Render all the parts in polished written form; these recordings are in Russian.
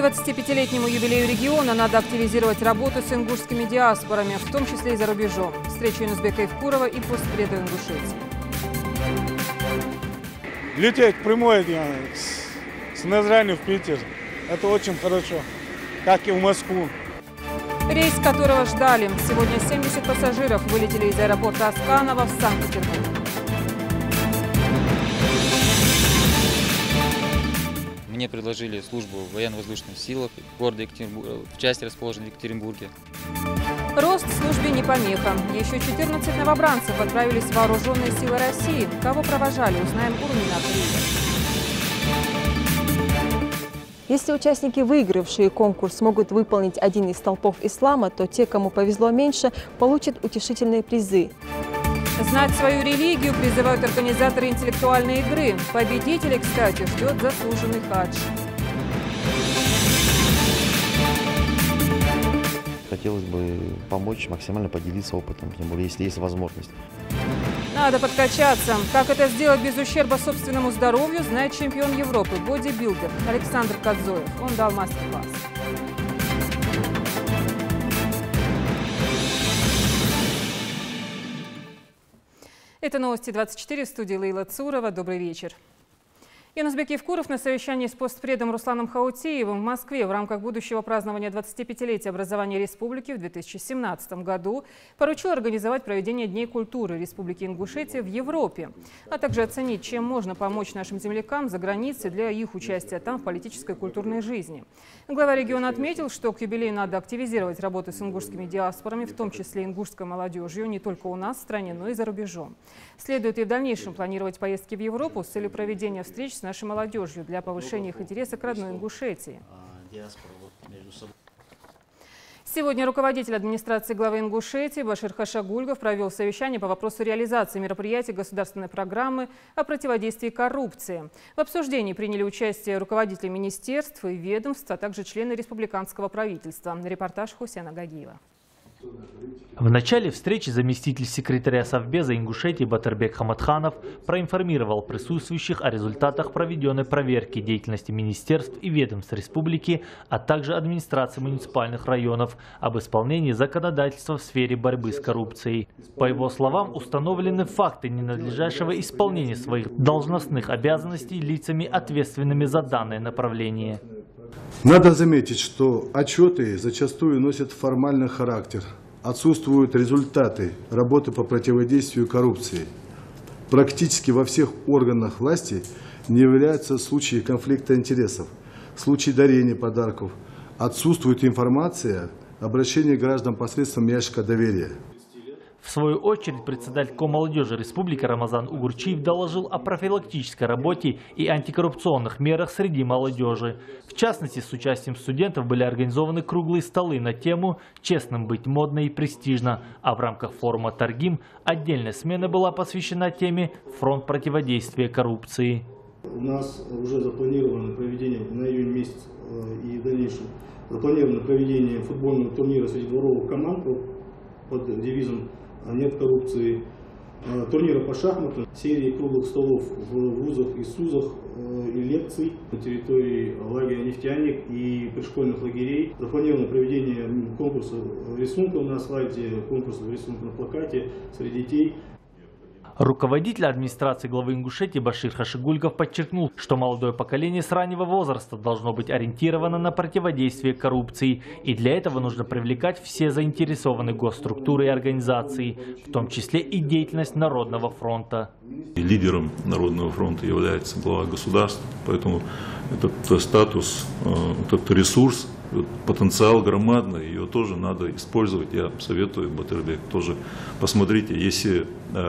25-летнему юбилею региона надо активизировать работу с ингушскими диаспорами, в том числе и за рубежом. Встреча Юнусбека Евкурова и постпреда Ингушетии. Лететь прямой с Назрани в Питер – это очень хорошо, как и в Москву. Рейс, которого ждали. Сегодня 70 пассажиров вылетели из аэропорта Асканова в Санкт-Петербург. Мне предложили службу в военно-воздушных силах города Екатеринбурга, в части, расположенной в Екатеринбурге. Рост в службе не помеха. Еще 14 новобранцев отправились в вооруженные силы России. Кого провожали, узнаем у Румина Криева. Если участники, выигравшие конкурс, могут выполнить один из столпов ислама, то те, кому повезло меньше, получат утешительные призы. Знать свою религию призывают организаторы интеллектуальной игры. Победителей, кстати, ждет заслуженный хадж. Хотелось бы помочь, максимально поделиться опытом, тем более, если есть возможность. Надо подкачаться. Как это сделать без ущерба собственному здоровью, знает чемпион Европы, бодибилдер Александр Кадзоев. Он дал мастер-класс. Это новости 24, в студии Лейла Цурова. Добрый вечер. Юнусбек Евкуров на совещании с постпредом Русланом Хаутеевым в Москве в рамках будущего празднования 25-летия образования республики в 2017 году поручил организовать проведение Дней культуры Республики Ингушетия в Европе, а также оценить, чем можно помочь нашим землякам за границей для их участия там в политической и культурной жизни. Глава региона отметил, что к юбилею надо активизировать работу с ингушскими диаспорами, в том числе ингушской молодежью, не только у нас в стране, но и за рубежом. Следует и в дальнейшем планировать поездки в Европу с целью проведения встреч с нашей молодежью для повышения их интереса к родной Ингушетии. Сегодня руководитель администрации главы Ингушетии Башир Хашагульгов провел совещание по вопросу реализации мероприятий государственной программы о противодействии коррупции. В обсуждении приняли участие руководители министерств и ведомств, а также члены республиканского правительства. Репортаж Хусена Гагиева. В начале встречи заместитель секретаря Совбеза Ингушетии Батырбек Хаматханов проинформировал присутствующих о результатах проведенной проверки деятельности министерств и ведомств республики, а также администрации муниципальных районов об исполнении законодательства в сфере борьбы с коррупцией. По его словам, установлены факты ненадлежащего исполнения своих должностных обязанностей лицами, ответственными за данное направление. Надо заметить, что отчеты зачастую носят формальный характер. Отсутствуют результаты работы по противодействию коррупции. Практически во всех органах власти не являются случаи конфликта интересов, случаи дарения подарков. Отсутствует информация об обращении граждан посредством ящика доверия. В свою очередь, председатель Коммолодежи Республики Рамазан Угурчиев доложил о профилактической работе и антикоррупционных мерах среди молодежи. В частности, с участием студентов были организованы круглые столы на тему «Честным быть модно и престижно», а в рамках форума «Торгим» отдельная смена была посвящена теме «Фронт противодействия коррупции». У нас уже запланировано проведение на июнь месяц и в дальнейшем запланировано проведение футбольного турнира среди дворовых команд под девизом «Нет коррупции», турнира по шахматам, серии круглых столов в вузах и СУЗах и лекций на территории лагеря «Нефтяник» и пришкольных лагерей. Запланировано проведение конкурса рисунков на асфальте, конкурса рисунков на плакате среди детей. Руководитель администрации главы Ингушетии Башир Хашагульгов подчеркнул, что молодое поколение с раннего возраста должно быть ориентировано на противодействие коррупции. И для этого нужно привлекать все заинтересованные госструктуры и организации, в том числе и деятельность Народного фронта. Лидером Народного фронта является глава государства, поэтому этот статус, этот ресурс, потенциал громадный, ее тоже надо использовать. Я советую, Батырбек, тоже посмотрите, если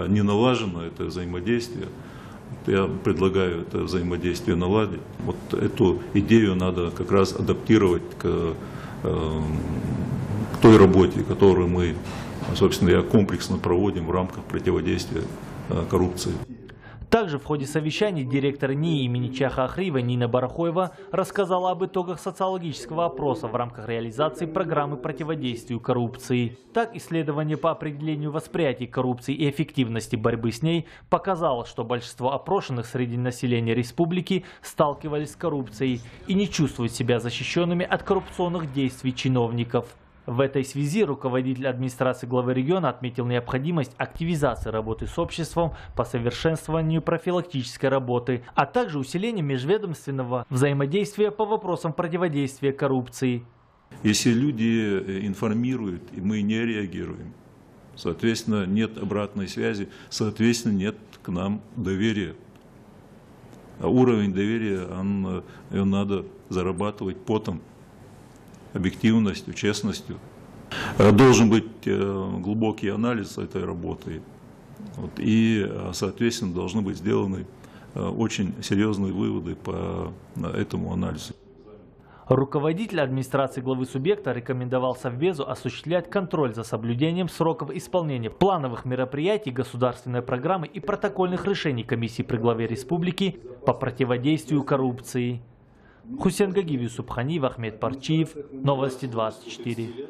не налажено это взаимодействие, я предлагаю это взаимодействие наладить. Вот эту идею надо как раз адаптировать к той работе, которую мы, собственно, комплексно проводим в рамках противодействия коррупции. Также в ходе совещания директор НИИ имени Чаха Ахриева Нина Барахоева рассказала об итогах социологического опроса в рамках реализации программы противодействию коррупции. Так, исследование по определению восприятия коррупции и эффективности борьбы с ней показало, что большинство опрошенных среди населения республики сталкивались с коррупцией и не чувствуют себя защищенными от коррупционных действий чиновников. В этой связи руководитель администрации главы региона отметил необходимость активизации работы с обществом по совершенствованию профилактической работы, а также усиления межведомственного взаимодействия по вопросам противодействия коррупции. Если люди информируют, и мы не реагируем, соответственно, нет обратной связи, соответственно, нет к нам доверия. А уровень доверия, его надо зарабатывать потом, объективностью, честностью. Должен быть глубокий анализ этой работы. И, соответственно, должны быть сделаны очень серьезные выводы по этому анализу. Руководитель администрации главы субъекта рекомендовал Совбезу осуществлять контроль за соблюдением сроков исполнения плановых мероприятий государственной программы и протокольных решений комиссии при главе республики по противодействию коррупции. Хусен Гагиев, Юсупханиев, Ахмед Парчиев. Новости 24.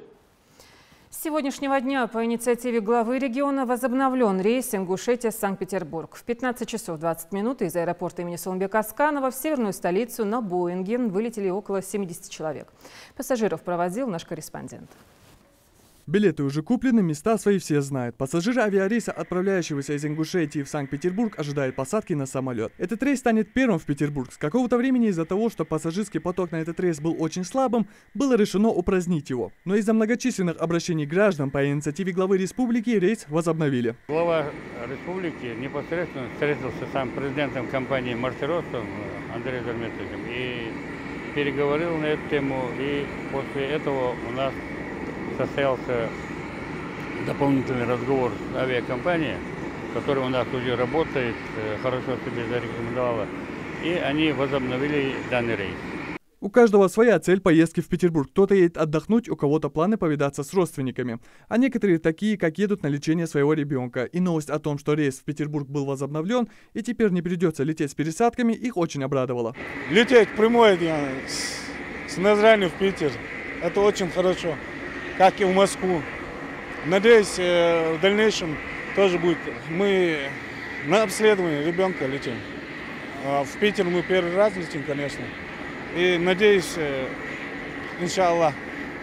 С сегодняшнего дня по инициативе главы региона возобновлен рейс Ингушетия-Санкт-Петербург. В 15 часов 20 минут из аэропорта имени Сооронбека Асканова в северную столицу на Боинге вылетели около 70 человек. Пассажиров проводил наш корреспондент. Билеты уже куплены, места свои все знают. Пассажиры авиарейса, отправляющегося из Ингушетии в Санкт-Петербург, ожидают посадки на самолет. Этот рейс станет первым в Петербург. С какого-то времени из-за того, что пассажирский поток на этот рейс был очень слабым, было решено упразднить его. Но из-за многочисленных обращений граждан по инициативе главы республики рейс возобновили. Глава республики непосредственно встретился с сам президентом компании «Мартиросом» Андреем Дерметовичем и переговорил на эту тему. И после этого у нас состоялся дополнительный разговор с авиакомпанией, которая у нас уже работает, хорошо себе зарекомендовала, и они возобновили данный рейс. У каждого своя цель поездки в Петербург. Кто-то едет отдохнуть, у кого-то планы повидаться с родственниками. А некоторые такие, как едут на лечение своего ребенка. И новость о том, что рейс в Петербург был возобновлен, и теперь не придется лететь с пересадками, их очень обрадовало. Лететь прямой с Назрани в Питер, это очень хорошо. Как и в Москву. Надеюсь, в дальнейшем тоже будет. Мы на обследование ребенка летим. В Питер мы первый раз летим, конечно. И надеюсь, иншаллах,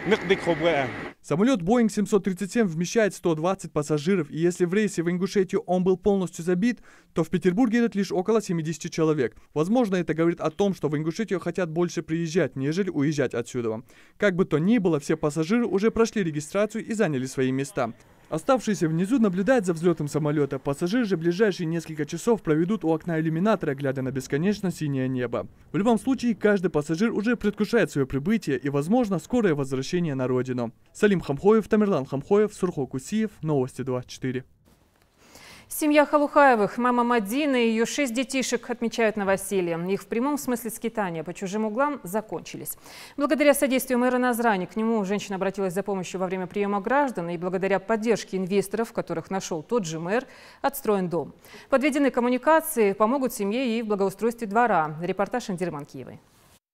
ныхдик хубая. Самолет Boeing 737 вмещает 120 пассажиров, и если в рейсе в Ингушетию он был полностью забит, то в Петербурге едет лишь около 70 человек. Возможно, это говорит о том, что в Ингушетию хотят больше приезжать, нежели уезжать отсюда. Как бы то ни было, все пассажиры уже прошли регистрацию и заняли свои места. Оставшиеся внизу наблюдают за взлетом самолета. Пассажиры же ближайшие несколько часов проведут у окна иллюминатора, глядя на бесконечно синее небо. В любом случае, каждый пассажир уже предвкушает свое прибытие и, возможно, скорое возвращение на родину. Салим Хамхоев, Тамерлан Хамхоев, Сурхо Кусиев. Новости 24. Семья Халухаевых, мама Мадины и ее 6 детишек отмечают новоселье. Их в прямом смысле скитания по чужим углам закончились. Благодаря содействию мэра Назрани к нему женщина обратилась за помощью во время приема граждан, и благодаря поддержке инвесторов, которых нашел тот же мэр, отстроен дом. Подведены коммуникации, помогут семье и в благоустройстве двора. Репортаж Индиры Манкиевой.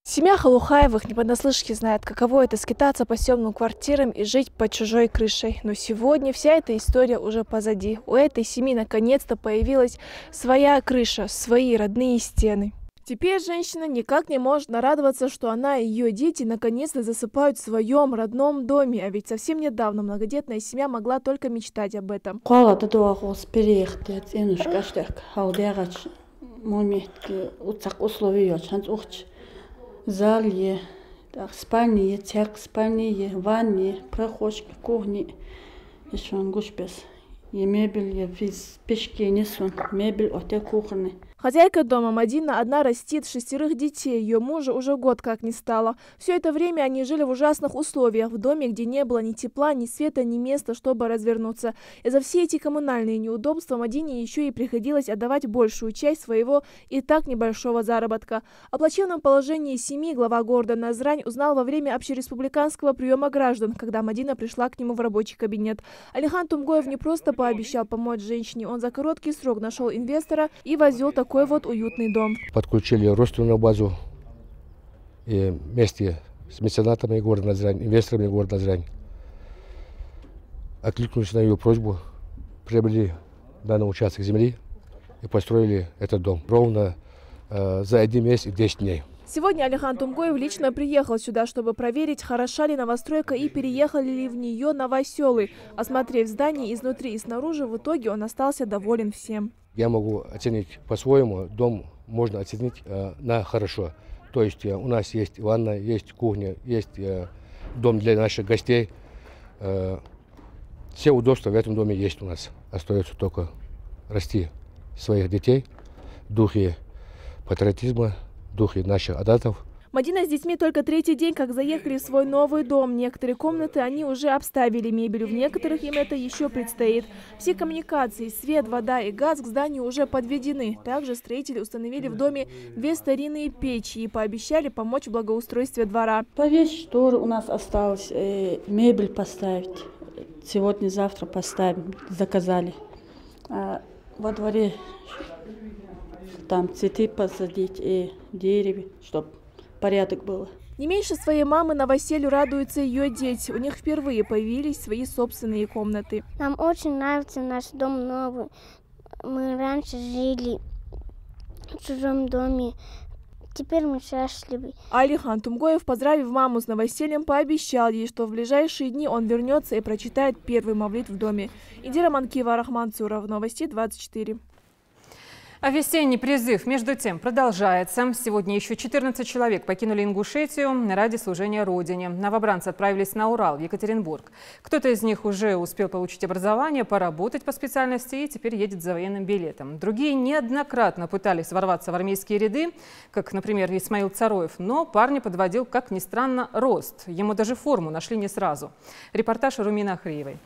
Семья Халухаевых не понаслышке знает, каково это скитаться по съемным квартирам и жить под чужой крышей. Но сегодня вся эта история уже позади. У этой семьи наконец-то появилась своя крыша, свои родные стены. Теперь женщина никак не может нарадоваться, что она и ее дети наконец-то засыпают в своем родном доме. А ведь совсем недавно многодетная семья могла только мечтать об этом. Зал, спальни, церковь, спальни, ванни, прохожки, кухни, еще ангуш без. И мебель, печки несут, мебель от этой кухни. Хозяйка дома Мадина одна растит 6 детей. Ее мужа уже год как не стало. Все это время они жили в ужасных условиях, в доме, где не было ни тепла, ни света, ни места, чтобы развернуться. И за все эти коммунальные неудобства Мадине еще и приходилось отдавать большую часть своего и так небольшого заработка. О плачевном положении семьи глава города Назрань узнал во время общереспубликанского приема граждан, когда Мадина пришла к нему в рабочий кабинет. Алихан Тумгоев не просто пообещал помочь женщине, он за короткий срок нашел инвестора и возвел такой такой вот уютный дом. Подключили родственную базу и вместе с меценатами города Назрань, инвесторами города Назрань откликнулись на ее просьбу, приобрели данный участок земли и построили этот дом ровно за 1 месяц и 10 дней. Сегодня Алихан Тумгоев лично приехал сюда, чтобы проверить, хороша ли новостройка и переехали ли в нее новоселы. Осмотрев здание изнутри и снаружи, в итоге он остался доволен всем. Я могу оценить по-своему, дом можно оценить на хорошо. То есть у нас есть ванна, есть кухня, есть дом для наших гостей. Все удобства в этом доме есть у нас. Остается только расти своих детей в духе патриотизма, в духе наших адатов. Мадина с детьми только 3-й день, как заехали в свой новый дом. Некоторые комнаты они уже обставили мебелью, в некоторых им это еще предстоит. Все коммуникации, свет, вода и газ к зданию уже подведены. Также строители установили в доме 2 старинные печи и пообещали помочь в благоустройстве двора. Повесь, что у нас осталось, мебель поставить. Сегодня-завтра поставим, заказали. А во дворе там цветы посадить и деревья, чтобы порядок был. Не меньше своей мамы новоселью радуются ее дети. У них впервые появились свои собственные комнаты. Нам очень нравится наш дом новый. Мы раньше жили в чужом доме. Теперь мы счастливы. Алихан Тумгоев, поздравив маму с новосельем, пообещал ей, что в ближайшие дни он вернется и прочитает первый мавлид в доме. Индира Манкиева, Рахман Цуров, Новости 24. А весенний призыв, между тем, продолжается. Сегодня еще 14 человек покинули Ингушетию ради служения Родине. Новобранцы отправились на Урал, в Екатеринбург. Кто-то из них уже успел получить образование, поработать по специальности и теперь едет за военным билетом. Другие неоднократно пытались ворваться в армейские ряды, как, например, Исмаил Цароев. Но парня подводил, как ни странно, рост. Ему даже форму нашли не сразу. Репортаж Румины Ахриевой.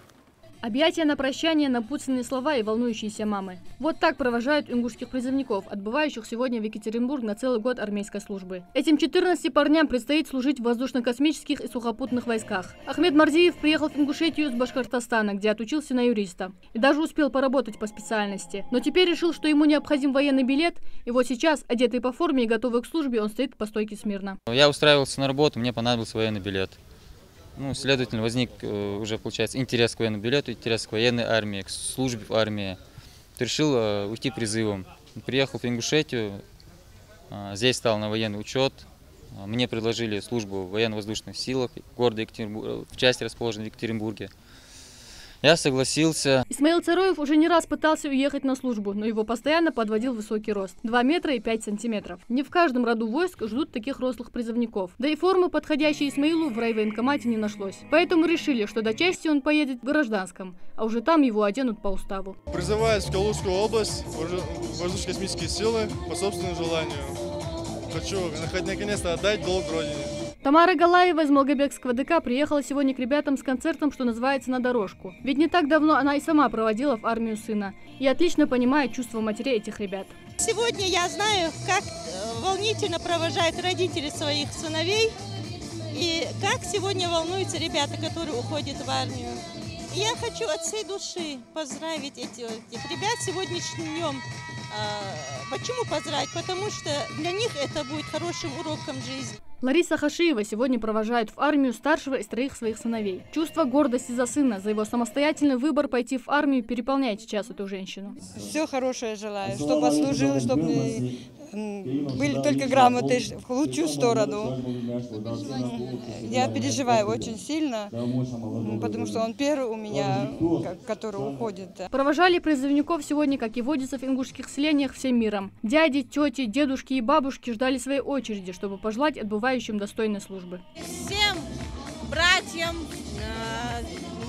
Объятия на прощание, напутственные слова и волнующиеся мамы. Вот так провожают ингушских призывников, отбывающих сегодня в Екатеринбург на целый год армейской службы. Этим 14 парням предстоит служить в воздушно-космических и сухопутных войсках. Ахмед Марзиев приехал в Ингушетию с Башкортостана, где отучился на юриста. И даже успел поработать по специальности. Но теперь решил, что ему необходим военный билет. И вот сейчас, одетый по форме и готовый к службе, он стоит по стойке смирно. Я устраивался на работу, мне понадобился военный билет. Следовательно, возник уже, получается, интерес к военному билету, интерес к военной армии, к службе в армии. Решил уйти призывом. Приехал в Ингушетию, здесь стал на военный учет. Мне предложили службу в военно-воздушных силах города Екатеринбурга, в части, расположенной в Екатеринбурге. Я согласился. Исмаил Цароев уже не раз пытался уехать на службу, но его постоянно подводил высокий рост – 2 метра и 5 сантиметров. Не в каждом роду войск ждут таких рослых призывников. Да и формы, подходящей Исмаилу, в райвоенкомате не нашлось. Поэтому решили, что до части он поедет в гражданском, а уже там его оденут по уставу. Призываюсь в Калужскую область, в воздушно-космические силы по собственному желанию. Хочу наконец-то отдать долг Родине. Тамара Галаева из Малгобекского ДК приехала сегодня к ребятам с концертом, что называется, «На дорожку». Ведь не так давно она и сама проводила в армию сына. И отлично понимает чувства матерей этих ребят. Сегодня я знаю, как волнительно провожают родители своих сыновей. И как сегодня волнуются ребята, которые уходят в армию. И я хочу от всей души поздравить этих ребят сегодняшним днем. Почему поздравить? Потому что для них это будет хорошим уроком жизни. Лариса Хашиева сегодня провожает в армию старшего из 3 своих сыновей. Чувство гордости за сына, за его самостоятельный выбор пойти в армию переполняет сейчас эту женщину. Все хорошее желаю, чтобы служил, чтобы были только грамоты в лучшую сторону. Я переживаю очень сильно, потому что он первый у меня, который уходит. Провожали призывников сегодня, как и водится в ингушских селениях, всем миром. Дяди, тети, дедушки и бабушки ждали своей очереди, чтобы пожелать отбывающим достойной службы. Всем братьям,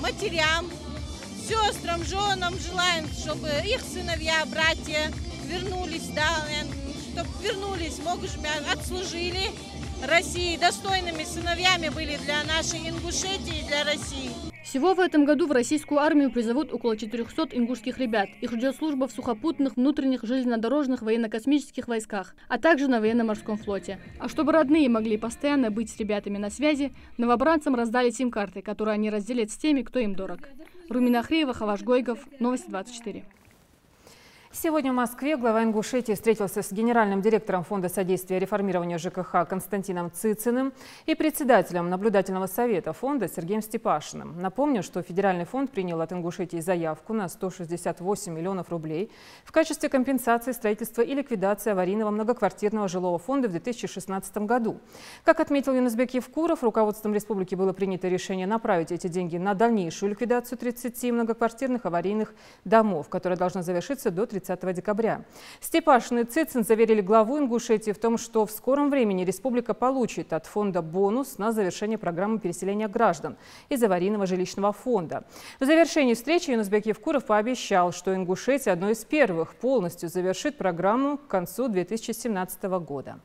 матерям, сестрам, женам желаем, чтобы их сыновья, братья вернулись, чтобы вернулись, отслужили России, достойными сыновьями были для нашей Ингушетии и для России. Всего в этом году в российскую армию призовут около 400 ингушских ребят. Их ждет служба в сухопутных, внутренних, железнодорожных, военно-космических войсках, а также на военно-морском флоте. А чтобы родные могли постоянно быть с ребятами на связи, новобранцам раздали сим-карты, которые они разделят с теми, кто им дорог. Румина Ахриева, Хаваш Гойгов, Новости 24. Сегодня в Москве глава Ингушетии встретился с генеральным директором Фонда содействия реформированию ЖКХ Константином Цицыным и председателем наблюдательного совета фонда Сергеем Степашиным. Напомню, что федеральный фонд принял от Ингушетии заявку на 168 миллионов рублей в качестве компенсации строительства и ликвидации аварийного многоквартирного жилого фонда в 2016 году. Как отметил Юнусбек Евкуров, руководством республики было принято решение направить эти деньги на дальнейшую ликвидацию 30 многоквартирных аварийных домов, которая должна завершиться до 30 декабря. Степашин и Цицын заверили главу Ингушетии в том, что в скором времени республика получит от фонда бонус на завершение программы переселения граждан из аварийного жилищного фонда. В завершении встречи Юнусбек Евкуров пообещал, что Ингушетия одной из первых полностью завершит программу к концу 2017 года.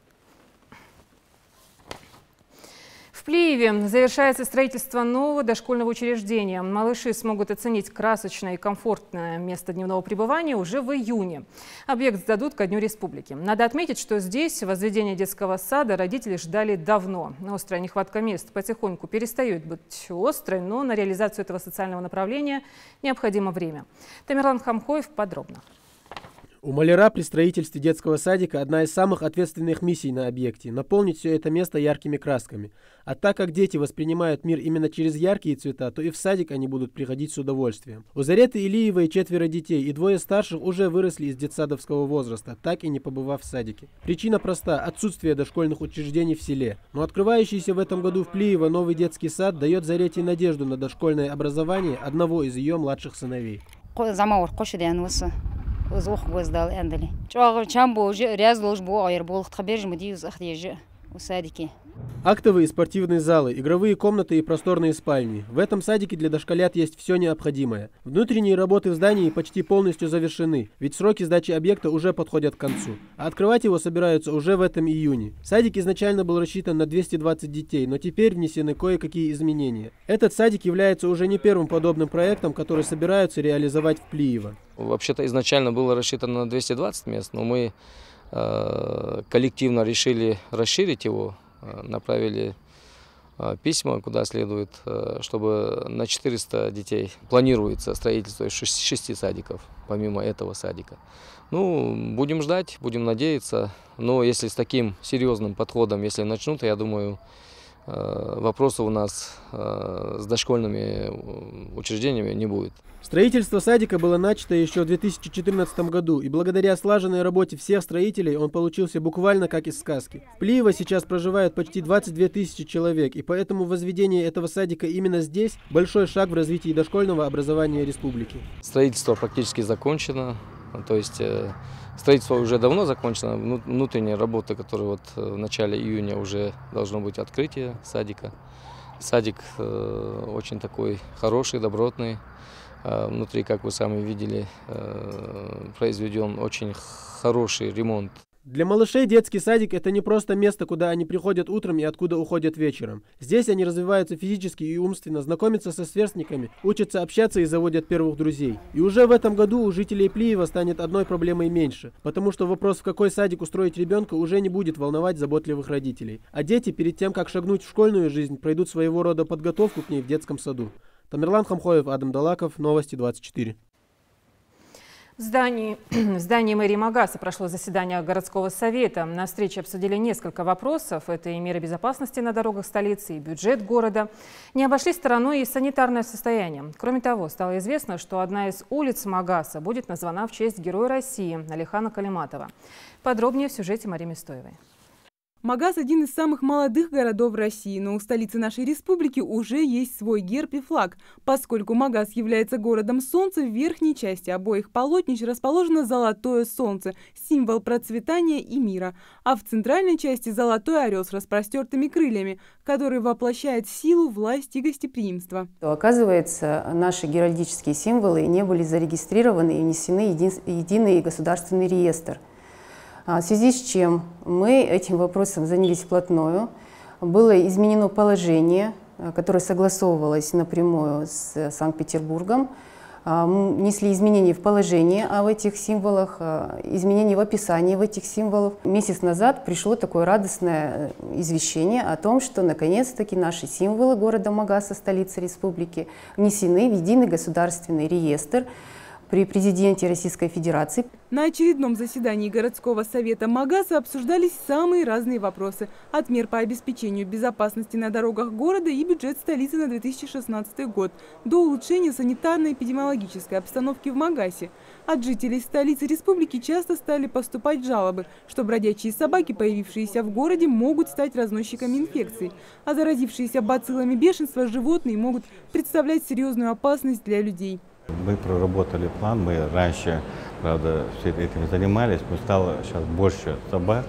В Плиеве завершается строительство нового дошкольного учреждения. Малыши смогут оценить красочное и комфортное место дневного пребывания уже в июне. Объект сдадут ко Дню Республики. Надо отметить, что здесь возведение детского сада родители ждали давно. Острая нехватка мест потихоньку перестает быть острой, но на реализацию этого социального направления необходимо время. Тамерлан Хамхоев подробно. У маляра при строительстве детского садика одна из самых ответственных миссий на объекте – наполнить все это место яркими красками. А так как дети воспринимают мир именно через яркие цвета, то и в садик они будут приходить с удовольствием. У Зареты Илиевой 4 детей, и 2 старших уже выросли из детсадовского возраста, так и не побывав в садике. Причина проста – отсутствие дошкольных учреждений в селе. Но открывающийся в этом году в Плиево новый детский сад дает Зарете надежду на дошкольное образование одного из ее младших сыновей. Актовые и спортивные залы, игровые комнаты и просторные спальни. В этом садике для дошколят есть все необходимое. Внутренние работы в здании почти полностью завершены, ведь сроки сдачи объекта уже подходят к концу. А открывать его собираются уже в этом июне. Садик изначально был рассчитан на 220 детей, но теперь внесены кое-какие изменения. Этот садик является уже не первым подобным проектом, который собираются реализовать в Плиево. Вообще-то изначально было рассчитано на 220 мест, но мы коллективно решили расширить его. Направили письма, куда следует, чтобы на 400 детей планируется строительство 6 садиков, помимо этого садика. Ну, будем ждать, будем надеяться, но если с таким серьезным подходом, если начнут, я думаю, вопросов у нас с дошкольными учреждениями не будет. Строительство садика было начато еще в 2014 году, и благодаря слаженной работе всех строителей он получился буквально как из сказки. В Плиево сейчас проживает почти 22 тысячи человек, и поэтому возведение этого садика именно здесь – большой шаг в развитии дошкольного образования республики. Строительство практически закончено, то есть строительство уже давно закончено, внутренняя работа, которая вот в начале июня уже должно быть открытие садика. Садик очень такой хороший, добротный. Внутри, как вы сами видели, произведен очень хороший ремонт. Для малышей детский садик – это не просто место, куда они приходят утром и откуда уходят вечером. Здесь они развиваются физически и умственно, знакомятся со сверстниками, учатся общаться и заводят первых друзей. И уже в этом году у жителей Плиева станет одной проблемой меньше, потому что вопрос, в какой садик устроить ребенка, уже не будет волновать заботливых родителей. А дети перед тем, как шагнуть в школьную жизнь, пройдут своего рода подготовку к ней в детском саду. Тамерлан Хамхоев, Адам Далаков, Новости 24. В здании мэрии Магаса прошло заседание городского совета. На встрече обсудили несколько вопросов. Это и меры безопасности на дорогах столицы, и бюджет города. Не обошли стороной и санитарное состояние. Кроме того, стало известно, что одна из улиц Магаса будет названа в честь Героя России Алихана Калиматова. Подробнее в сюжете Марии Мистоевой. Магас – один из самых молодых городов России, но у столицы нашей республики уже есть свой герб и флаг. Поскольку Магас является городом солнца, в верхней части обоих полотнищ расположено золотое солнце – символ процветания и мира. А в центральной части золотой орел с распростертыми крыльями, который воплощает силу, власть и гостеприимство. Оказывается, наши геральдические символы не были зарегистрированы и внесены в единый государственный реестр. В связи с чем мы этим вопросом занялись вплотную. Было изменено положение, которое согласовывалось напрямую с Санкт-Петербургом. Внесли изменения в положение об этих символах, изменения в описании в этих символах. Месяц назад пришло такое радостное извещение о том, что наконец-таки наши символы города Магаса, столицы республики, внесены в единый государственный реестр. при президенте Российской Федерации. На очередном заседании городского совета Магаса обсуждались самые разные вопросы. От мер по обеспечению безопасности на дорогах города и бюджет столицы на 2016 год до улучшения санитарно-эпидемиологической обстановки в Магасе. От жителей столицы республики часто стали поступать жалобы, что бродячие собаки, появившиеся в городе, могут стать разносчиками инфекций. А заразившиеся бациллами бешенства животные могут представлять серьезную опасность для людей. Мы проработали план, мы раньше, правда, все этим занимались, но стало сейчас больше собак.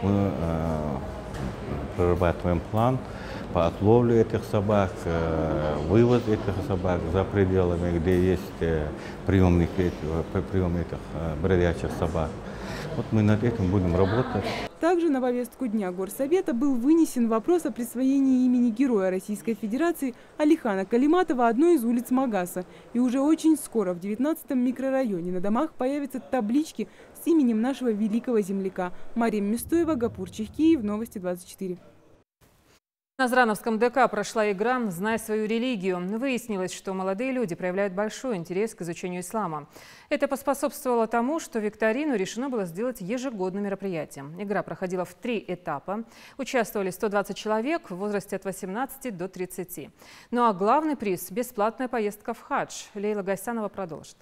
Мы прорабатываем план по отловле этих собак, вывоз этих собак за пределами, где есть прием этих бродячих собак. Вот мы над этим будем работать. Также на повестку дня Горсовета был вынесен вопрос о присвоении имени Героя Российской Федерации Алихана Калиматова одной из улиц Магаса. И уже очень скоро в 19-м микрорайоне на домах появятся таблички с именем нашего великого земляка. Мария Местоева, Гапур Чехкиев, Новости 24. На Зрановском ДК прошла игра «Знай свою религию». Выяснилось, что молодые люди проявляют большой интерес к изучению ислама. Это поспособствовало тому, что викторину решено было сделать ежегодным мероприятием. Игра проходила в 3 этапа. Участвовали 120 человек в возрасте от 18 до 30. Ну а главный приз – бесплатная поездка в хадж. Лейла Гайсанова продолжит.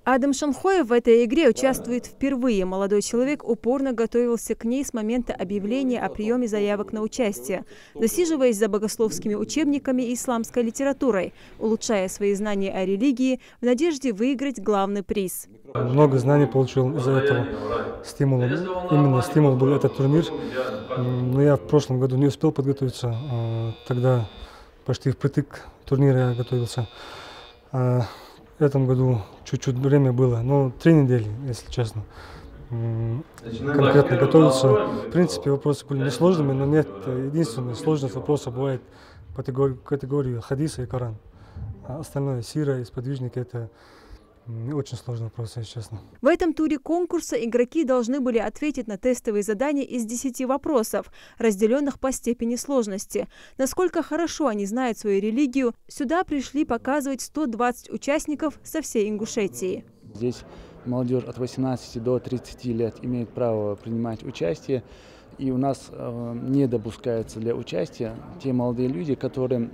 Адам Шанхоев в этой игре участвует впервые. Молодой человек упорно готовился к ней с момента объявления о приеме заявок на участие, засиживаясь за богословскими учебниками и исламской литературой, улучшая свои знания о религии в надежде выиграть главный приз. Много знаний получил из-за этого стимула. Именно стимул был этот турнир. Но я в прошлом году не успел подготовиться. Тогда почти впритык турнира я готовился. В этом году чуть-чуть время было, но 3 недели, если честно. Конкретно готовился. В принципе, вопросы были несложными, но нет, единственная сложность вопроса бывает по категории хадиса и Коран. А остальное сира и сподвижники — это очень сложный вопрос, если честно. В этом туре конкурса игроки должны были ответить на тестовые задания из 10 вопросов, разделенных по степени сложности. Насколько хорошо они знают свою религию, сюда пришли показывать 120 участников со всей Ингушетии. Здесь молодежь от 18 до 30 лет имеет право принимать участие. И у нас не допускаются для участия те молодые люди, которые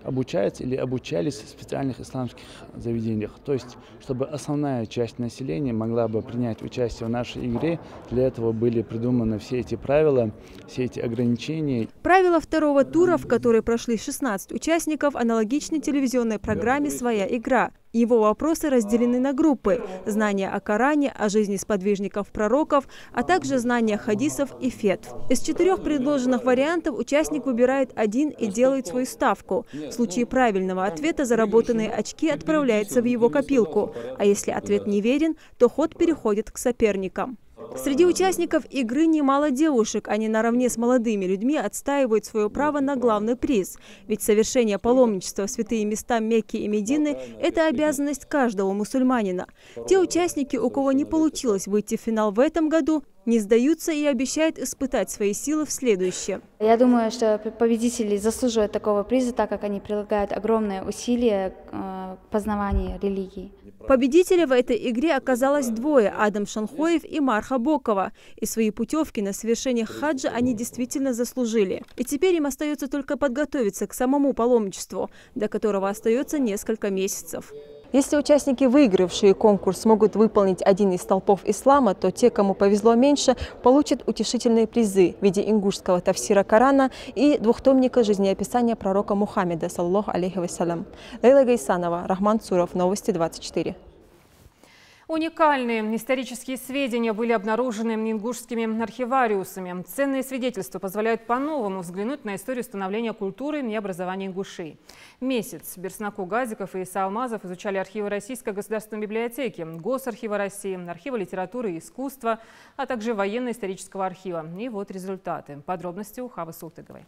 обучаются или обучались в специальных исламских заведениях. То есть, чтобы основная часть населения могла бы принять участие в нашей игре, для этого были придуманы все эти правила, все эти ограничения. Правила второго тура, в которой прошли 16 участников, аналогичны телевизионной программе «Своя игра». Его вопросы разделены на группы – знания о Коране, о жизни сподвижников-пророков, а также знания хадисов и фетв. Из 4 предложенных вариантов участник выбирает один и делает свою ставку. В случае правильного ответа заработанные очки отправляются в его копилку, а если ответ неверен, то ход переходит к соперникам. Среди участников игры немало девушек. Они наравне с молодыми людьми отстаивают свое право на главный приз. Ведь совершение паломничества в святые места Мекки и Медины – это обязанность каждого мусульманина. Те участники, у кого не получилось выйти в финал в этом году, не сдаются и обещают испытать свои силы в следующем. Я думаю, что победители заслуживают такого приза, так как они прилагают огромные усилия к познаванию религии. Победителей в этой игре оказалось 2 – Адам Шанхоев и Марха Бокова. И свои путевки на совершение хаджа они действительно заслужили. И теперь им остается только подготовиться к самому паломничеству, до которого остается несколько месяцев. Если участники, выигравшие конкурс, смогут выполнить один из столпов ислама, то те, кому повезло меньше, получат утешительные призы в виде ингушского тафсира Корана и 2-томника жизнеописания пророка Мухаммеда, саллаллаху алейхи вассалям. Лейла Гайсанова, Рахман Цуров, Новости 24. Уникальные исторические сведения были обнаружены ингушскими архивариусами. Ценные свидетельства позволяют по-новому взглянуть на историю становления культуры и образования ингушей. Месяц Берснаку Газиков и Иса Алмазов изучали архивы Российской государственной библиотеки, Госархива России, архива литературы и искусства, а также военно-исторического архива. И вот результаты. Подробности у Хавы Султыговой.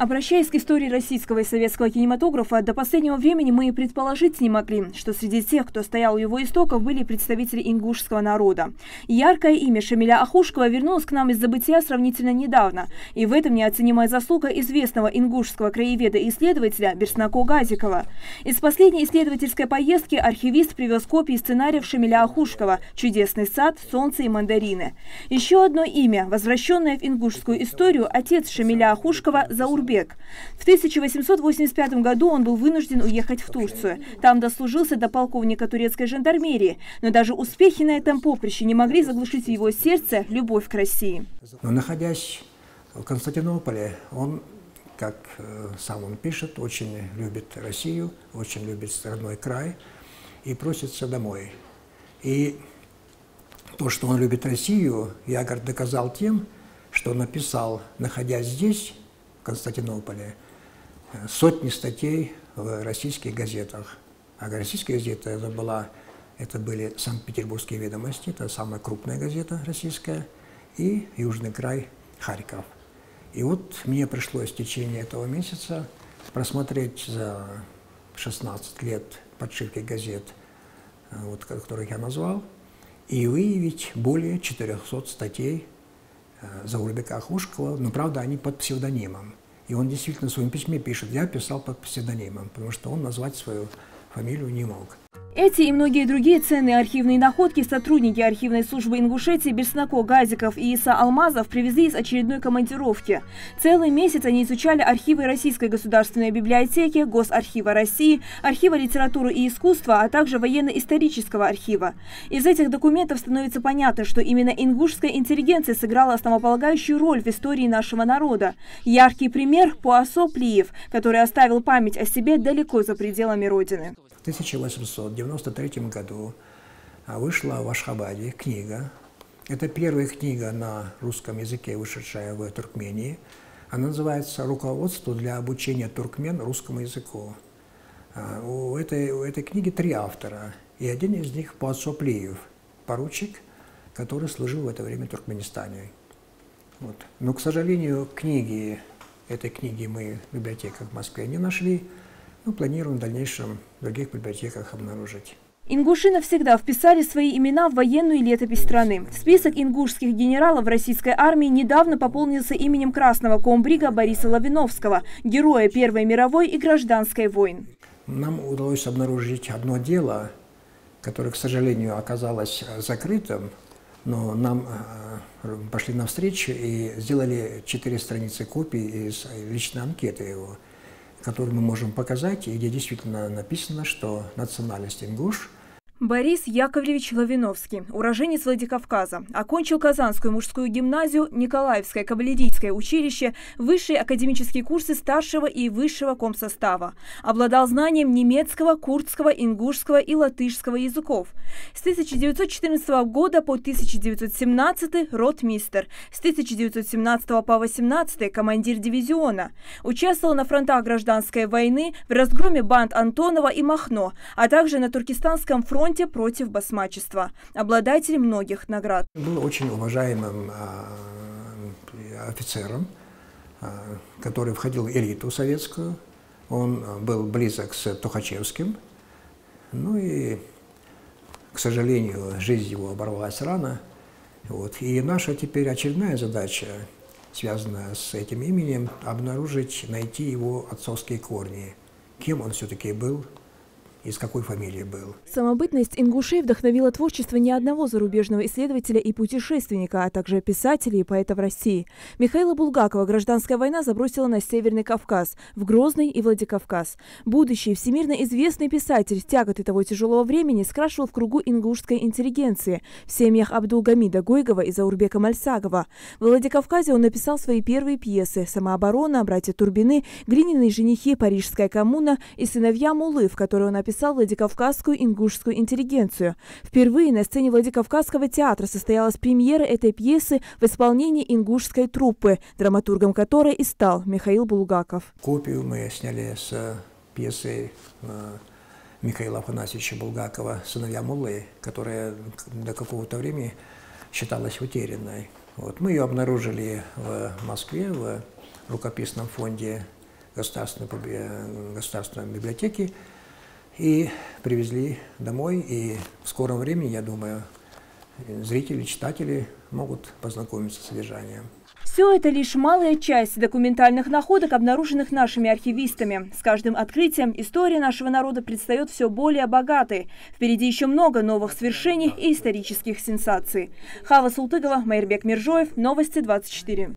Обращаясь к истории российского и советского кинематографа, до последнего времени мы и предположить не могли, что среди тех, кто стоял у его истоков, были представители ингушского народа. Яркое имя Шамиля Ахушкова вернулось к нам из забытия сравнительно недавно. И в этом неоценимая заслуга известного ингушского краеведа и исследователя Берснако Газикова. Из последней исследовательской поездки архивист привез копии сценариев Шамиля Ахушкова «Чудесный сад», «Солнце и мандарины». Еще одно имя, возвращенное в ингушскую историю, отец Шамиля Ахушкова Заурбек. В 1885 году он был вынужден уехать в Турцию. Там дослужился до полковника турецкой жандармерии. Но даже успехи на этом поприще не могли заглушить в его сердце любовь к России. Но находясь в Константинополе, он, как сам он пишет, очень любит Россию, очень любит родной край и просится домой. И то, что он любит Россию, я, говорит, доказал тем, что написал, находясь здесь, в Константинополе, сотни статей в российских газетах. А российская газета это были Санкт-Петербургские ведомости, это самая крупная газета российская, и Южный край, Харьков. И вот мне пришлось в течение этого месяца просмотреть за 16 лет подшивки газет, вот, которых я назвал, и выявить более 400 статей Заурбека Ахушкова, но, правда, они под псевдонимом. И он действительно в своем письме пишет, я писал под псевдонимом, потому что он назвать свою фамилию не мог. Эти и многие другие ценные архивные находки сотрудники архивной службы Ингушетии Берснако Газиков и Иса Алмазов привезли из очередной командировки. Целый месяц они изучали архивы Российской государственной библиотеки, Госархива России, Архива литературы и искусства, а также военно-исторического архива. Из этих документов становится понятно, что именно ингушская интеллигенция сыграла основополагающую роль в истории нашего народа. Яркий пример – Пуасо Плиев, который оставил память о себе далеко за пределами родины. В 1893 году вышла в Ашхабаде книга. Это первая книга на русском языке, вышедшая в Туркмении. Она называется «Руководство для обучения туркмен русскому языку». У этой книги 3 автора, и один из них Пуасо Плиев, поручик, который служил в это время в Туркменистане. Вот. Но, к сожалению, этой книги мы в библиотеках в Москве не нашли. Мы планируем в дальнейшем в других библиотеках обнаружить. Ингуши навсегда вписали свои имена в военную летопись страны. Список ингушских генералов российской армии недавно пополнился именем красного комбрига Бориса Лавиновского, героя Первой мировой и гражданской войн. Нам удалось обнаружить одно дело, которое, к сожалению, оказалось закрытым, но нам пошли навстречу и сделали 4 страницы копий из личной анкеты его, который мы можем показать, и где действительно написано, что национальность ингуш. Борис Яковлевич Лавиновский, уроженец Владикавказа, окончил Казанскую мужскую гимназию, Николаевское кавалерийское училище, высшие академические курсы старшего и высшего комсостава. Обладал знанием немецкого, курдского, ингушского и латышского языков. С 1914 года по 1917 ротмистр, с 1917 по 18 командир дивизиона. Участвовал на фронтах гражданской войны, в разгроме банд Антонова и Махно, а также на Туркестанском фронте против басмачества. Обладатель многих наград. Был очень уважаемым офицером, который входил в элиту советскую. Он был близок с Тухачевским. Ну и, к сожалению, жизнь его оборвалась рано. Вот. И наша теперь очередная задача, связанная с этим именем, обнаружить, найти его отцовские корни. Кем он все-таки был, из какой фамилии был. Самобытность ингушей вдохновила творчество ни одного зарубежного исследователя и путешественника, а также писателей и поэтов России. Михаила Булгакова гражданская война забросила на Северный Кавказ, в Грозный и Владикавказ. Будущий всемирно известный писатель тяготы того тяжелого времени скрашивал в кругу ингушской интеллигенции, в семьях Абдулгамида Гойгова и Заурбека Мальсагова. В Владикавказе он написал свои первые пьесы «Самооборона», «Братья Турбины», «Глиняные женихи», «Парижская коммуна» и «Сыновья Муллы», в которой он написал владикавказскую ингушскую интеллигенцию. Впервые на сцене Владикавказского театра состоялась премьера этой пьесы в исполнении ингушской труппы, драматургом которой и стал Михаил Булгаков. Копию мы сняли с пьесы Михаила Афанасьевича Булгакова «Сыновья Муллы», которая до какого-то времени считалась утерянной. Вот. Мы ее обнаружили в Москве, в рукописном фонде государственной библиотеки и привезли домой. И в скором времени, я думаю, зрители, читатели могут познакомиться с содержанием. Все это лишь малая часть документальных находок, обнаруженных нашими архивистами. С каждым открытием история нашего народа предстает все более богатой. Впереди еще много новых свершений и исторических сенсаций. Хава Султыгова, Майырбек Миржоев, Новости 24.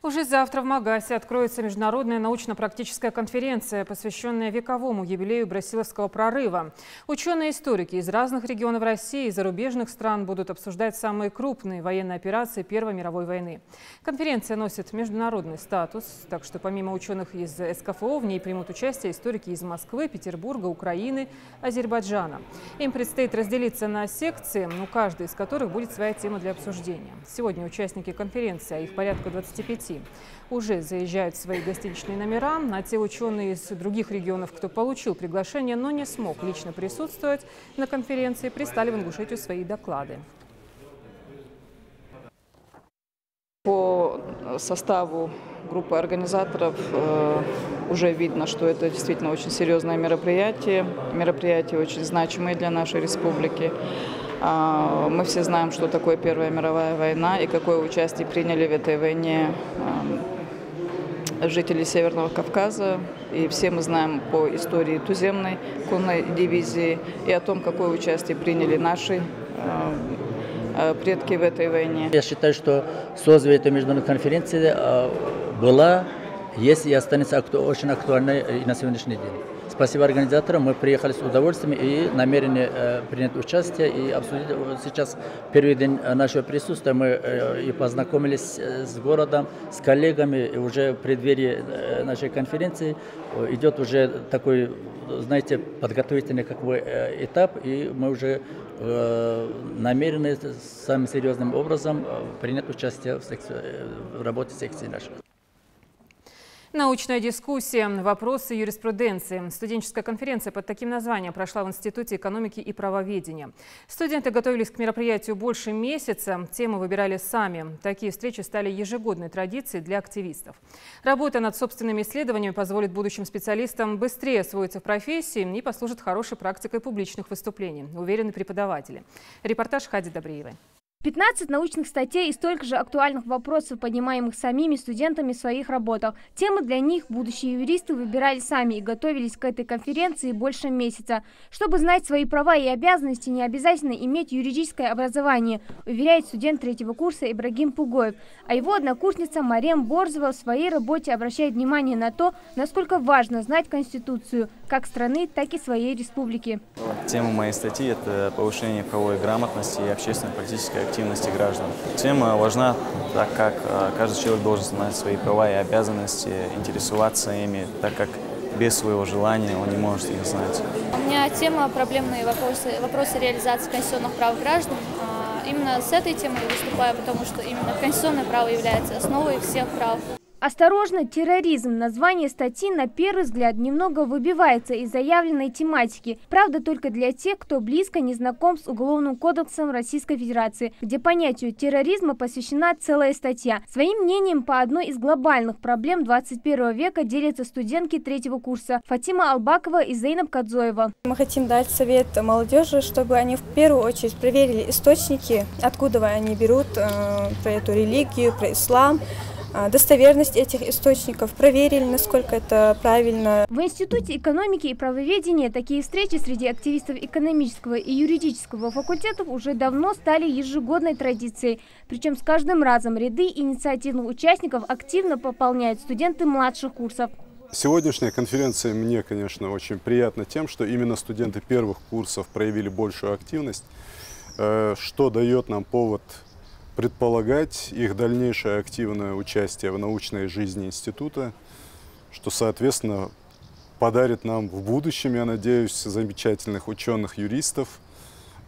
Уже завтра в Магасе откроется международная научно-практическая конференция, посвященная вековому юбилею Брасиловского прорыва. Ученые-историки из разных регионов России и зарубежных стран будут обсуждать самые крупные военные операции Первой мировой войны. Конференция носит международный статус, так что помимо ученых из СКФО в ней примут участие историки из Москвы, Петербурга, Украины, Азербайджана. Им предстоит разделиться на секции, у каждой из которых будет своя тема для обсуждения. Сегодня участники конференции, а их порядка 25, уже заезжают в свои гостиничные номера, а те ученые из других регионов, кто получил приглашение, но не смог лично присутствовать на конференции, прислали в Ингушетию свои доклады. По составу группы организаторов уже видно, что это действительно очень серьезное мероприятие очень значимое для нашей республики. Мы все знаем, что такое Первая мировая война и какое участие приняли в этой войне жители Северного Кавказа. И все мы знаем по истории туземной конной дивизии и о том, какое участие приняли наши предки в этой войне. Я считаю, что созвание этой международной конференции была, есть и останется очень актуальной и на сегодняшний день. Спасибо организаторам, мы приехали с удовольствием и намерены принять участие и обсудить. Сейчас первый день нашего присутствия, мы и познакомились с городом, с коллегами, и уже в преддверии нашей конференции идет уже такой, знаете, подготовительный этап, и мы уже намерены самым серьезным образом принять участие в работе секции нашей. Научная дискуссия, вопросы юриспруденции. Студенческая конференция под таким названием прошла в Институте экономики и правоведения. Студенты готовились к мероприятию больше месяца, темы выбирали сами. Такие встречи стали ежегодной традицией для активистов. Работа над собственными исследованиями позволит будущим специалистам быстрее освоиться в профессии и послужит хорошей практикой публичных выступлений, уверены преподаватели. Репортаж Хади Добриевой. 15 научных статей и столько же актуальных вопросов, поднимаемых самими студентами в своих работах. Темы для них будущие юристы выбирали сами и готовились к этой конференции больше месяца. Чтобы знать свои права и обязанности, не обязательно иметь юридическое образование, уверяет студент 3-го курса Ибрагим Пугоев. А его однокурсница Марем Борзова в своей работе обращает внимание на то, насколько важно знать Конституцию как страны, так и своей республики. Тема моей статьи – это повышение правовой грамотности и общественно-политической активности граждан. Тема важна, так как каждый человек должен знать свои права и обязанности, интересоваться ими, так как без своего желания он не может их знать. У меня тема «Проблемные вопросы реализации конституционных прав граждан». Именно с этой темой выступаю, потому что именно конституционное право является основой всех прав. Осторожно, терроризм. Название статьи на первый взгляд немного выбивается из заявленной тематики. Правда, только для тех, кто близко не знаком с Уголовным кодексом Российской Федерации, где понятию терроризма посвящена целая статья. Своим мнением по одной из глобальных проблем 21 века делятся студентки 3-го курса Фатима Албакова и Зейнаб Кадзоева. Мы хотим дать совет молодежи, чтобы они в первую очередь проверили источники, откуда они берут про эту религию, про ислам. Достоверность этих источников, проверили, насколько это правильно. В Институте экономики и правоведения такие встречи среди активистов экономического и юридического факультетов уже давно стали ежегодной традицией. Причем с каждым разом ряды инициативных участников активно пополняют студенты младших курсов. Сегодняшняя конференция мне, конечно, очень приятна тем, что именно студенты первых курсов проявили большую активность, что дает нам повод предполагать их дальнейшее активное участие в научной жизни института, что, соответственно, подарит нам в будущем, я надеюсь, замечательных ученых-юристов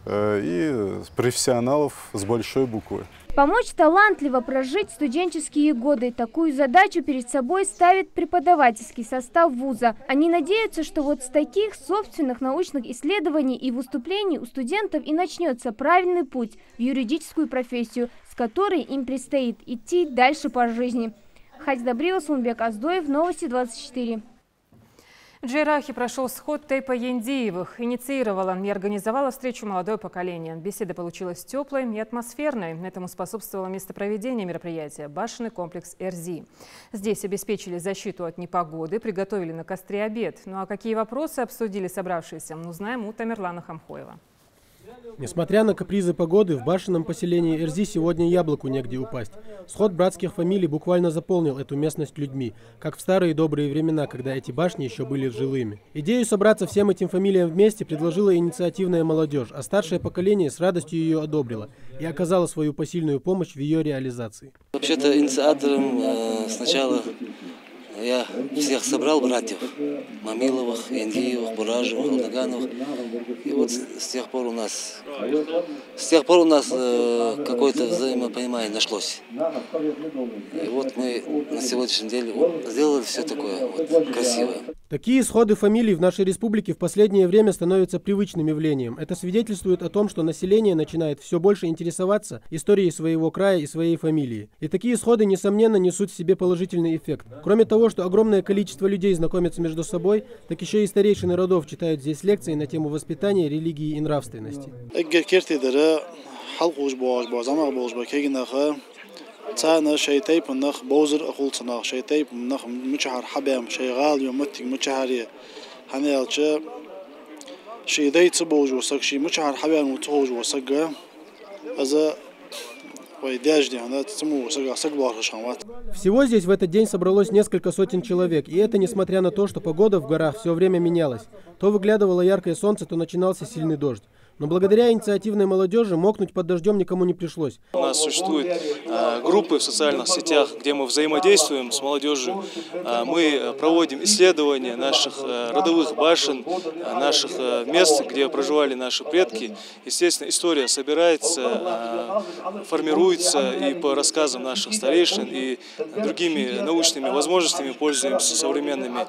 и профессионалов с большой буквы. Помочь талантливо прожить студенческие годы. Такую задачу перед собой ставит преподавательский состав вуза. Они надеются, что вот с таких собственных научных исследований и выступлений у студентов и начнется правильный путь в юридическую профессию, с которой им предстоит идти дальше по жизни. Хадис Добрила, Сунбек Аздоев, Новости 24. В Джейрахе прошел сход Тейпа Яндиевых. Инициировала и организовала встречу молодое поколение. Беседа получилась теплой и атмосферной. Этому способствовало место проведения мероприятия – башенный комплекс Эрзи. Здесь обеспечили защиту от непогоды, приготовили на костре обед. Ну а какие вопросы обсудили собравшиеся, узнаем у Тамерлана Хамхоева. Несмотря на капризы погоды, в башенном поселении Эрзи сегодня яблоку негде упасть. Сход братских фамилий буквально заполнил эту местность людьми, как в старые добрые времена, когда эти башни еще были жилыми. Идею собраться всем этим фамилиям вместе предложила инициативная молодежь, а старшее поколение с радостью ее одобрило и оказало свою посильную помощь в ее реализации. Вообще-то инициатором сначала я всех собрал, братьев Мамиловых, Яндиевых, Буражевых, Алдагановых. И вот с тех пор у нас какое-то взаимопонимание нашлось. И вот мы на сегодняшний день сделали все такое красивое. Такие сходы фамилий в нашей республике в последнее время становятся привычным явлением. Это свидетельствует о том, что население начинает все больше интересоваться историей своего края и своей фамилии. И такие сходы, несомненно, несут в себе положительный эффект. Кроме того, что огромное количество людей знакомятся между собой, так еще и старейшины родов читают здесь лекции на тему воспитания, религии и нравственности. تانا شيء تيب النخ بوزر أقول صناخ شيء تيب النخ مشهر حبام شيء غال يومتك مشهرية هنيالش شيء ذي تبوج وسق شيء مشهر حبام وتوج وسق هذا ويداجدي هذا تسمو وسق بارش خامات. Всего здесь в этот день собралось несколько сотен человек, и это несмотря на то, что погода в горах все время менялась. То выглядывало яркое солнце, то начинался сильный дождь. Но благодаря инициативной молодежи мокнуть под дождем никому не пришлось. У нас существуют группы в социальных сетях, где мы взаимодействуем с молодежью. Мы проводим исследования наших родовых башен, наших мест, где проживали наши предки. Естественно, история собирается, формируется и по рассказам наших старейшин, и другими научными возможностями пользуемся современными.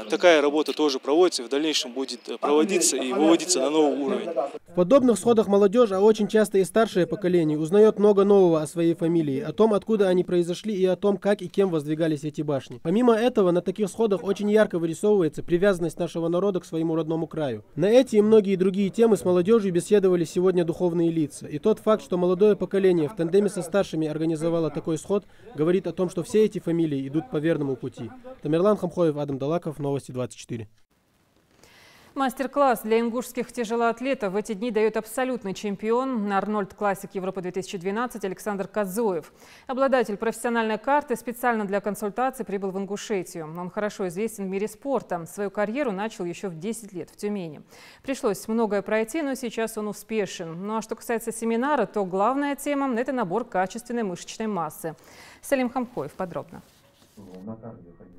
Такая работа тоже проводится, и в дальнейшем будет проводиться и выводиться на новый уровень. В подобных сходах молодежь, а очень часто и старшее поколение, узнает много нового о своей фамилии, о том, откуда они произошли и о том, как и кем воздвигались эти башни. Помимо этого, на таких сходах очень ярко вырисовывается привязанность нашего народа к своему родному краю. На эти и многие другие темы с молодежью беседовали сегодня духовные лица. И тот факт, что молодое поколение в тандеме со старшими организовало такой сход, говорит о том, что все эти фамилии идут по верному пути. Тамерлан Хамхоев, Адам Далаков, Новости 24. Мастер-класс для ингушских тяжелоатлетов в эти дни дает абсолютный чемпион на Арнольд Классик Европа-2012 Александр Кадзоев. Обладатель профессиональной карты специально для консультаций прибыл в Ингушетию. Он хорошо известен в мире спорта. Свою карьеру начал еще в 10 лет в Тюмени. Пришлось многое пройти, но сейчас он успешен. Ну а что касается семинара, то главная тема – это набор качественной мышечной массы. Салим Хамхоев подробно.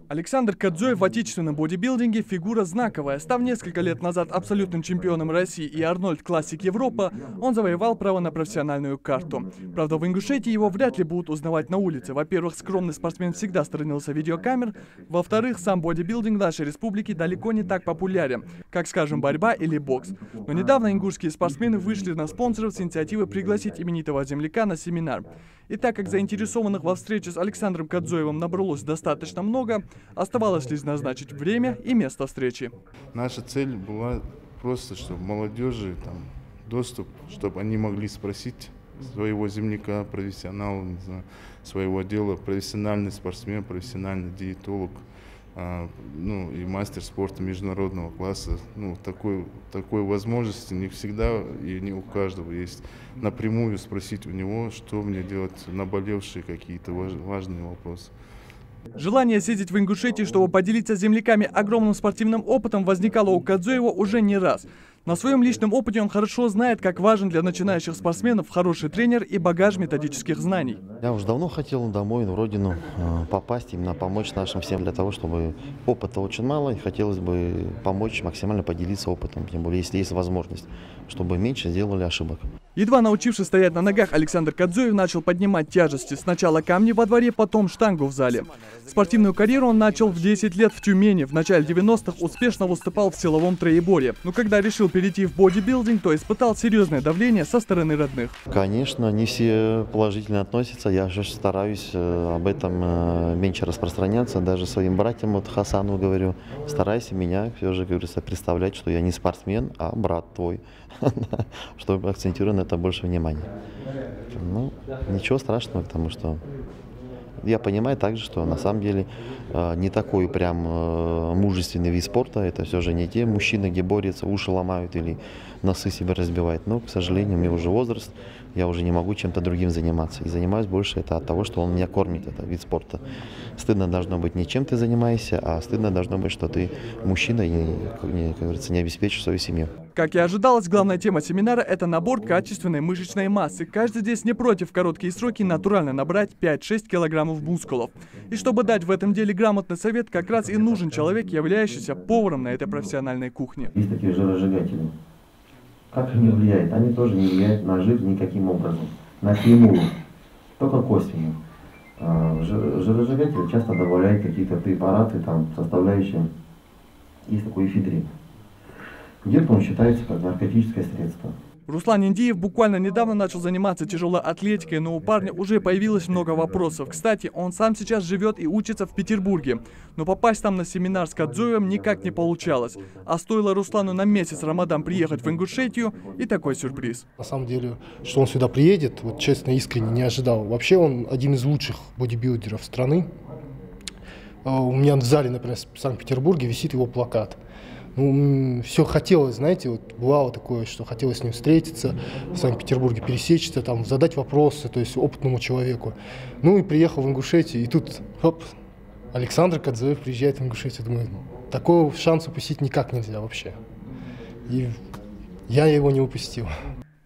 Александр Кадзоев в отечественном бодибилдинге фигура знаковая. Став несколько лет назад абсолютным чемпионом России и Арнольд Классик Европа, он завоевал право на профессиональную карту. Правда, в Ингушетии его вряд ли будут узнавать на улице. Во-первых, скромный спортсмен всегда сторонился видеокамер. Во-вторых, сам бодибилдинг в нашей республике далеко не так популярен, как, скажем, борьба или бокс. Но недавно ингушские спортсмены вышли на спонсоров с инициативой пригласить именитого земляка на семинар. И так как заинтересованных во встрече с Александром Кадзоевым набралось достаточно много, оставалось лишь назначить время и место встречи. Наша цель была просто, чтобы молодежи доступ, чтобы они могли спросить своего земляка, профессионала, не знаю, своего дела, профессиональный спортсмен, профессиональный диетолог, и мастер спорта международного класса. Такой возможности не всегда и не у каждого есть. Напрямую спросить у него, что мне делать, наболевшие какие-то важные вопросы. Желание съездить в Ингушетию, чтобы поделиться с земляками огромным спортивным опытом, возникало у Кадзоева уже не раз. На своем личном опыте он хорошо знает, как важен для начинающих спортсменов хороший тренер и багаж методических знаний. Я уже давно хотел домой, на родину, попасть, именно помочь нашим всем для того, чтобы опыта очень мало, и хотелось бы помочь, максимально поделиться опытом, тем более, если есть возможность, чтобы меньше сделали ошибок. Едва научившись стоять на ногах, Александр Кадзоев начал поднимать тяжести. Сначала камни во дворе, потом штангу в зале. Спортивную карьеру он начал в 10 лет в Тюмени. В начале 90-х успешно выступал в силовом троеборье. Но когда решил перейти в бодибилдинг, то испытал серьезное давление со стороны родных. Конечно, не все положительно относятся. Я же стараюсь об этом меньше распространяться. Даже своим братьям, вот Хасану говорю, старайся меня все же, говорится, представлять, что я не спортсмен, а брат твой. Чтобы акцентировать на это больше внимания. Ну, ничего страшного, потому что я понимаю также, что на самом деле не такой прям мужественный вид спорта. Это все же не те мужчины, где борются, уши ломают или носы себе разбивают. Но, к сожалению, у меня уже возраст, я уже не могу чем-то другим заниматься. И занимаюсь больше это от того, что он меня кормит, это вид спорта. Стыдно должно быть не чем ты занимаешься, а стыдно должно быть, что ты мужчина и, как говорится, не обеспечишь свою семью. Как и ожидалось, главная тема семинара – это набор качественной мышечной массы. Каждый здесь не против в короткие сроки натурально набрать 5-6 килограммов мускулов. И чтобы дать в этом деле грамотный совет, как раз и нужен человек, являющийся поваром на этой профессиональной кухне. Есть такие жиросжигатели. Как они влияют? Они тоже не влияют на жир никаким образом. Напрямую, только косвенно. Жиросжигатели часто добавляют какие-то препараты, там, составляющие. Есть такой эфедрин. Где-то он считается как наркотическое средство. Руслан Индиев буквально недавно начал заниматься тяжелой атлетикой, но у парня уже появилось много вопросов. Кстати, он сам сейчас живет и учится в Петербурге. Но попасть там на семинар с Кадзоевым никак не получалось. А стоило Руслану на месяц Рамадан приехать в Ингушетию, и такой сюрприз. На самом деле, что он сюда приедет, вот честно, искренне не ожидал. Вообще он один из лучших бодибилдеров страны. У меня в зале, например, в Санкт-Петербурге висит его плакат. Ну, все хотелось, знаете, вот бывало такое, что хотелось с ним встретиться, в Санкт-Петербурге пересечься, там, задать вопросы, то есть опытному человеку. Ну и приехал в Ингушетию, и тут, хоп, Александр Кадзоев приезжает в Ингушетию. Думаю, такого шанса упустить никак нельзя вообще. И я его не упустил.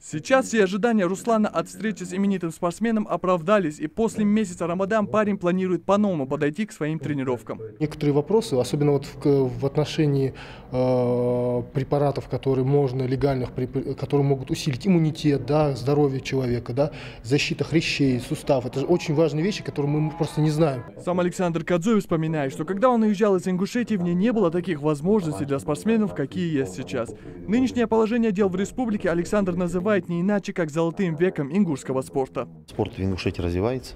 Сейчас все ожидания Руслана от встречи с именитым спортсменом оправдались, и после месяца Рамадан парень планирует по-новому подойти к своим тренировкам. Некоторые вопросы, особенно вот в отношении препаратов, которые можно, легальных, которые могут усилить иммунитет, да, здоровье человека, да, защита хрящей, суставов. Это же очень важные вещи, которые мы просто не знаем. Сам Александр Кадзоев вспоминает, что когда он уезжал из Ингушетии, в ней не было таких возможностей для спортсменов, какие есть сейчас. Нынешнее положение дел в республике Александр называет не иначе, как золотым веком ингушского спорта. Спорт в Ингушетии развивается.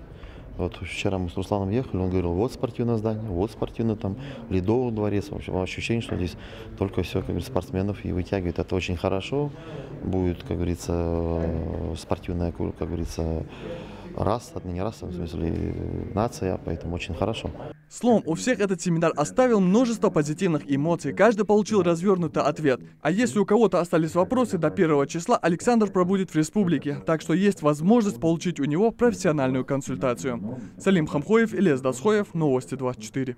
Вот вчера мы с Русланом ехали, он говорил, вот спортивное здание, вот спортивный там ледовый дворец. В общем, ощущение, что здесь только все, как говорится, спортсменов и вытягивает. Это очень хорошо. Будет, как говорится, спортивная, как говорится, раса, не раса, в смысле нация, поэтому очень хорошо. Словом, у всех этот семинар оставил множество позитивных эмоций, каждый получил развернутый ответ. А если у кого-то остались вопросы, до 1 числа Александр пробудет в республике, так что есть возможность получить у него профессиональную консультацию. Салим Хамхоев, Ильяс Дасхоев, Новости 24.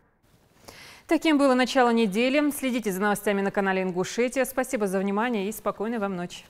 Таким было начало недели. Следите за новостями на канале Ингушетия. Спасибо за внимание и спокойной вам ночи.